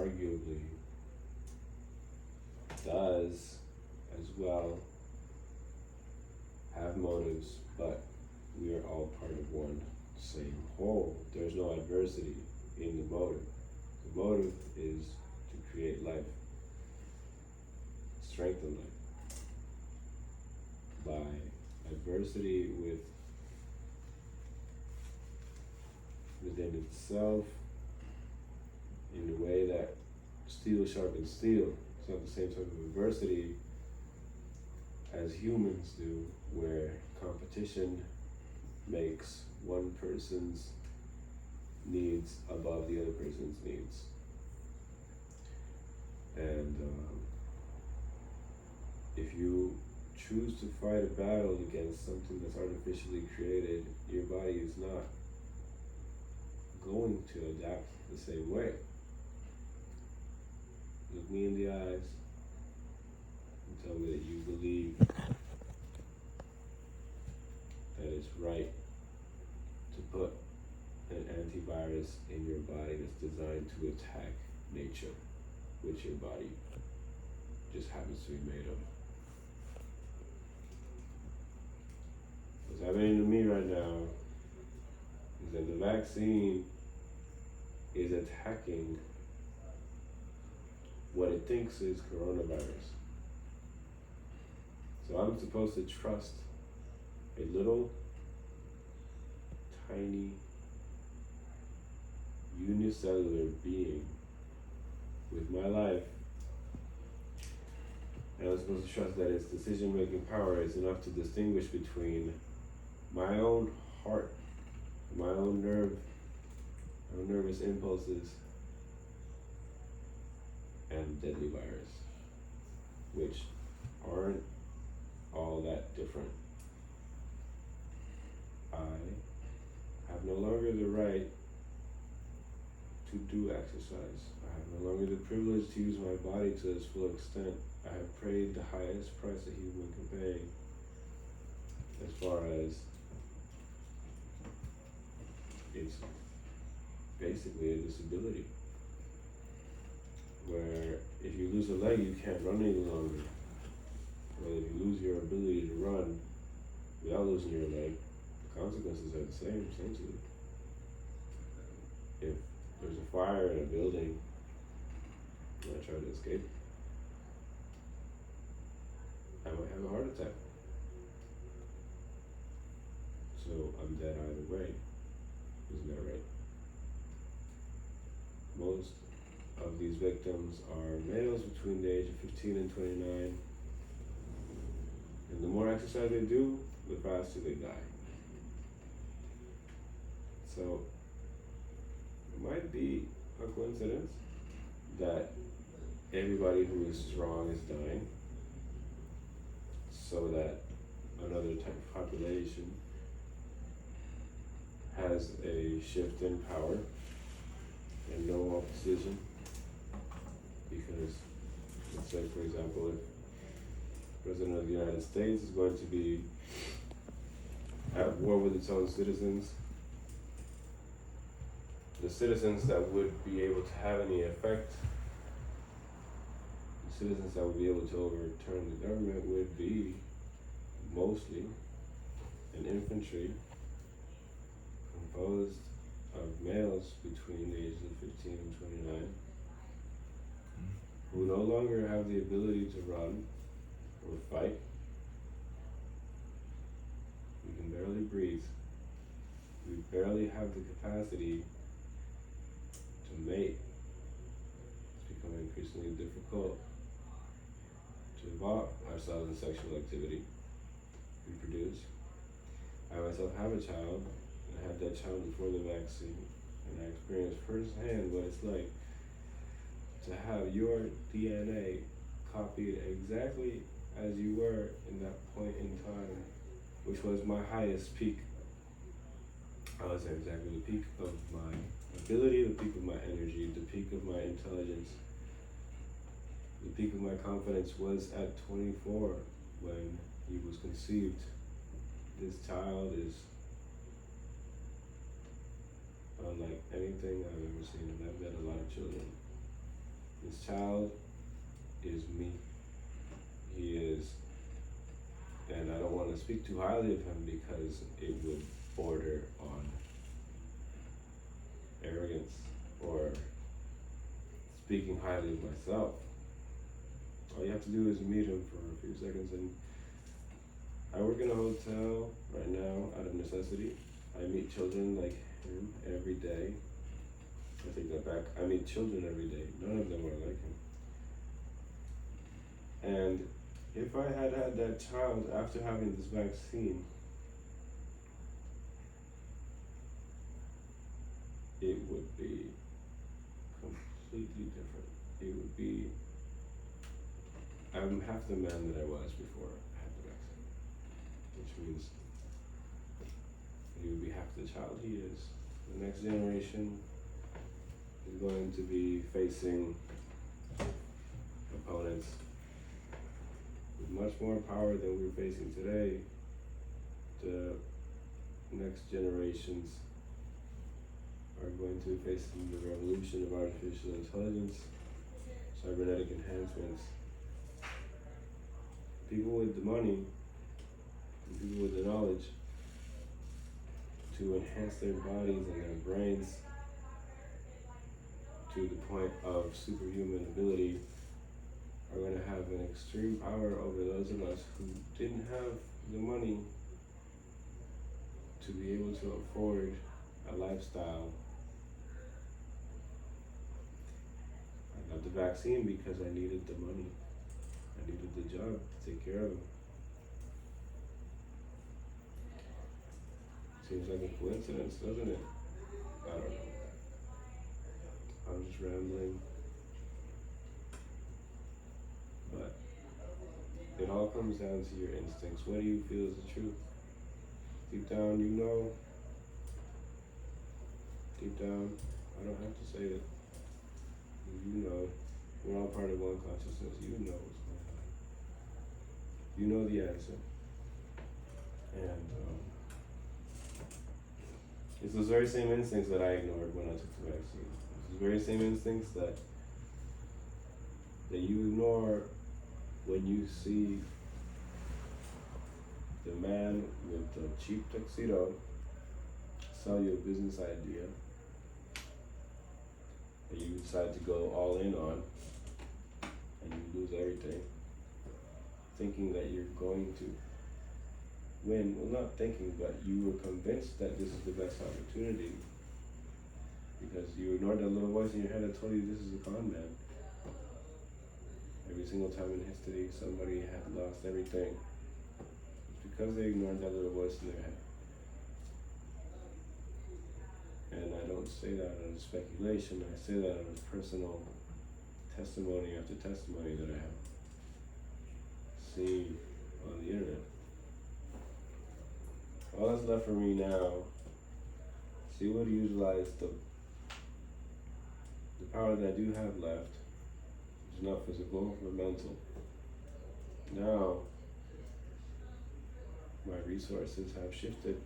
arguably does as well have motives, but we are all part of one same whole. There's no adversity in the motive. The motive is to create life, strengthen life by adversity within itself, in the way that steel sharpens steel. It's not the same type of adversity as humans do, where competition makes one person's needs above the other person's needs. And if you choose to fight a battle against something that's artificially created, your body is not going to adapt the same way. Look me in the eyes and tell me that you believe that it's right to put an antivirus in your body that's designed to attack nature, which your body just happens to be made of. What's happening to me right now is that the vaccine is attacking what it thinks is coronavirus. So I'm supposed to trust a little tiny unicellular being with my life, and I'm supposed to trust that its decision-making power is enough to distinguish between my own heart, my own nervous impulses, and deadly virus, which aren't all that different. I have no longer the right to do exercise. I have no longer the privilege to use my body to its full extent. I have paid the highest price a human can pay as far as it's basically a disability, where if you lose a leg, you can't run any longer. Well, if you lose your ability to run without losing your leg, the consequences are the same, essentially. If there's a fire in a building and I try to escape, I might have a heart attack. So I'm dead either way. Isn't that right? Most of these victims are males between the age of 15 and 29. And the more exercise they do, the faster they die. So it might be a coincidence that everybody who is strong is dying, so that another type of population has a shift in power and no opposition. Because, let's say, for example, if the President of the United States is going to be at war with its own citizens, the citizens that would be able to have any effect, the citizens that would be able to overturn the government would be mostly an infantry composed of males between the ages of 15 and 29 who no longer have the ability to run or fight. We can barely breathe. We barely have the capacity to mate. It's becoming increasingly difficult to involve ourselves in sexual activity, reproduce. I myself have a child. I had that child before the vaccine, and I experienced firsthand what it's like to have your DNA copied exactly as you were in that point in time, which was my highest peak. I would say exactly the peak of my ability, the peak of my energy, the peak of my intelligence. The peak of my confidence was at 24 when he was conceived. This child is unlike anything I've ever seen, and I've met a lot of children. This child is me. He is, and I don't want to speak too highly of him because it would border on arrogance or speaking highly of myself. All you have to do is meet him for a few seconds. And I work in a hotel right now out of necessity. I meet children like him every day. I take that back. I meet children every day. None of them are like him. And if I had had that child after having this vaccine, it would be completely different. It would be, I'm half the man that I was before I had the vaccine, which means he would be half the child he is. The next generation is going to be facing opponents with much more power than we're facing today. The next generations are going to be facing the revolution of artificial intelligence, cybernetic enhancements. People with the money, and people with the knowledge to enhance their bodies and their brains to the point of superhuman ability are going to have an extreme power over those of us who didn't have the money to be able to afford a lifestyle. I got the vaccine because I needed the money. I needed the job to take care of him. Seems like a coincidence, doesn't it? I don't know. I'm just rambling. But it all comes down to your instincts. What do you feel is the truth? Deep down, you know. Deep down, I don't have to say it. You know. We're all part of one consciousness. You know what's going on. You know the answer. And it's those very same instincts that I ignored when I took the vaccine. It's those very same instincts that you ignore when you see the man with the cheap tuxedo sell you a business idea that you decide to go all in on, and you lose everything, thinking that you're going to win. Well, not thinking, but you were convinced that this is the best opportunity because you ignored that little voice in your head that told you this is a con man. Every single time in history, somebody had lost everything. It's because they ignored that little voice in their head. And I don't say that out of speculation, I say that out of personal testimony after testimony that I have seen on the internet. All that's left for me now, see what to utilize the power that I do have left, which is not physical but mental. Now, my resources have shifted.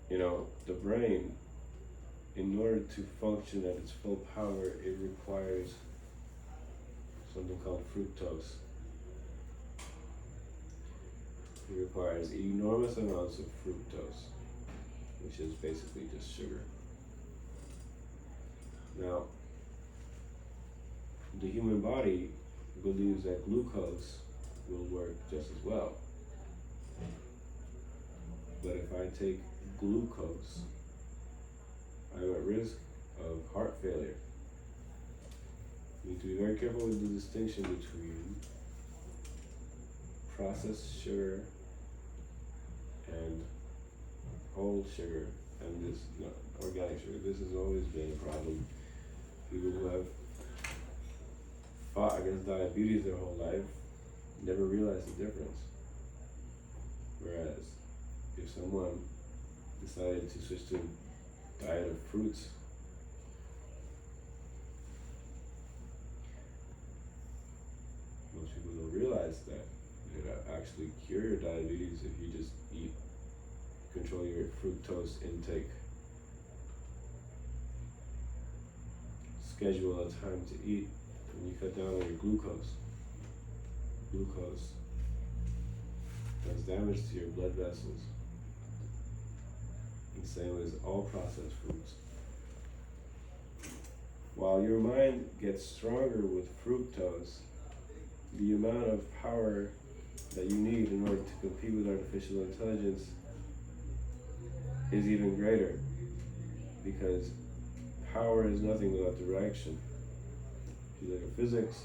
You know, the brain, in order to function at its full power, it requires something called fructose. It requires enormous amounts of fructose, which is basically just sugar. Now, the human body believes that glucose will work just as well. But if I take glucose, I'm at risk of heart failure. You need to be very careful with the distinction between processed sugar and whole sugar and this organic sugar. This has always been a problem. People who have fought against diabetes their whole life never realize the difference. Whereas if someone decided to switch to a diet of fruits, most people don't realize that it actually cure your diabetes if you just control your fructose intake. schedule a time to eat, and you cut down on your glucose. Glucose does damage to your blood vessels. The same as all processed foods. While your mind gets stronger with fructose, the amount of power that you need in order to compete with artificial intelligence is even greater, because power is nothing without direction. If you look at physics,